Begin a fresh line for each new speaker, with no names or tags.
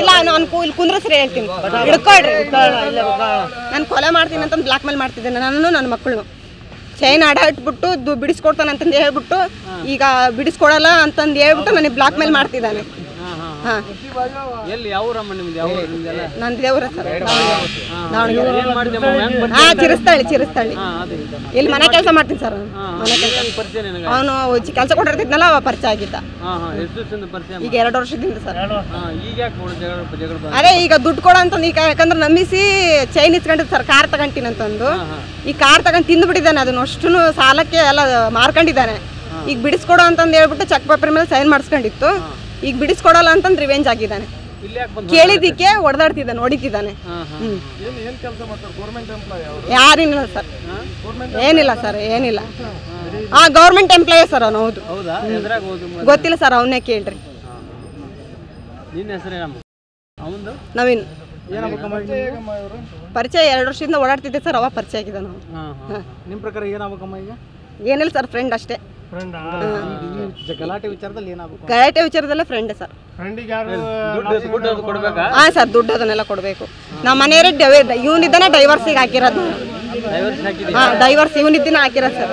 ಇಲ್ಲ ನಾನು ಕುಂದ್ರಸ್ರಿ ಹೇಳ್ತೀನಿ ಹಿಡ್ಕೊಳ್ರಿ ನಾನು ಕೊಲೆ ಮಾಡ್ತೀನಿ ಅಂತ ಬ್ಲಾಕ್ ಮೇಲ್ ಮಾಡ್ತಿದ್ದೇನೆ ನಾನು ನನ್ನ ಮಕ್ಕಳು ಚೈನ್ ಅಡ ಇಟ್ಬಿಟ್ಟು ಬಿಡಿಸ್ಕೊಡ್ತಾನೆ ಅಂತಂದು ಹೇಳ್ಬಿಟ್ಟು ಈಗ ಬಿಡಿಸ್ಕೊಡಲ್ಲ ಅಂತಂದು ಹೇಳ್ಬಿಟ್ಟು ನನಗೆ ಬ್ಲಾಕ್ ಮೇಲ್ ಮಾಡ್ತಿದ್ದಾನೆ. ನನ್ನ ದೇವ್ರ ಸರ್ ಚಿರಸ್ತಳ್ಳಿ ಇಲ್ಲಿ ಮನೆ ಕೆಲಸ ಮಾಡ್ತೀನಿ ಸರ್. ಮನೆ ಕೆಲಸ ಅವನು ಕೆಲಸ ಕೊಟ್ಟಿರ್ತಿದ್ನಲ್ಲ ಅವ ಪರಿಚಯ ಆಗಿದ್ದ. ಈಗ 2 ವರ್ಷದಿಂದ ಸರ್. ಅದೇ ಈಗ ದುಡ್ಡು ಕೊಡೋ ಅಂತಂದು ಈಗ ಯಾಕಂದ್ರೆ ನಂಬಿಸಿ ಚೈನ್ ಇಸ್ಕೊಂಡಿದ್ದು ಸರ್ ಕಾರ್ ತಗೊಂತೀನಿ ಅಂತಂದು ಈ ಕಾರ್ ತಗೊಂಡು ತಿಂದುಬಿಟ್ಟಿದ್ದಾನೆ. ಅದನ್ನ ಅಷ್ಟು ಸಾಲಕ್ಕೆ ಎಲ್ಲ ಮಾರ್ಕೊಂಡಿದ್ದಾನೆ. ಈಗ ಬಿಡಿಸ್ಕೊಡೋ ಅಂತಂದು ಹೇಳ್ಬಿಟ್ಟು ಚೆಕ್ ಪೇಪರ್ ಮೇಲೆ ಸೈನ್ ಮಾಡಿಸ್ಕೊಂಡಿತ್ತು. ಈಗ ಬಿಡಿಸ್ಕೊಡಲ್ಲ ಅಂತಂದು ರಿವೆಂಜ್ ಆಗಿದ್ದಾನೆ. ಕೇಳಿದ್ದಕ್ಕೆ ಹೊಡೆದಾಡ್ತಿದ್ದಾನೆ ಹೊಡಿತಿದ್ದಾನೆ. ಯಾರೇನಿಲ್ಲ ಸರ್ ಏನಿಲ್ಲ ಸರ್ ಏನಿಲ್ಲ. ಗೌರ್ಮೆಂಟ್ ಎಂಪ್ಲಾಯೇ ಸರ್ ಅವನು. ಹೌದು ಗೊತ್ತಿಲ್ಲ ಸರ್ ಅವನ್ನೇ ಕೇಳ್ರಿ. ನವೀನ್ ಪರಿಚಯ 2 ವರ್ಷದಿಂದ ಓಡಾಡ್ತಿದ್ದೆ ಸರ್. ಅವ ಪರಿಚಯ ಆಗಿದೆ ನಾವು.
ನಿಮ್ಮ ಪ್ರಕಾರ ಏನಾಗಬೇಕಮ್ಮ ಈಗ?
ಏನಿಲ್ಲ ಸರ್ ಫ್ರೆಂಡ್ ಅಷ್ಟೇ.
ಗಲಾಟೆ ವಿಚಾರದಲ್ಲಿ ಏನಾಗಬೇಕು?
ಗಲಾಟೆ ವಿಚಾರದಲ್ಲೇ ಫ್ರೆಂಡ್ ಸರ್. ಹಾಂ ಸರ್ ದುಡ್ಡು ಅದನ್ನೆಲ್ಲ ಕೊಡಬೇಕು. ನಮ್ಮ ಮನೆಯವರೇ ಇವನಿದ್ದಾನೆ ಡೈವರ್ಸಿಗೆ ಹಾಕಿರೋದು. ಹಾಂ ಡೈವರ್ಸ್ ಇವನಿದ್ದಾನೆ ಹಾಕಿರೋದು ಸರ್.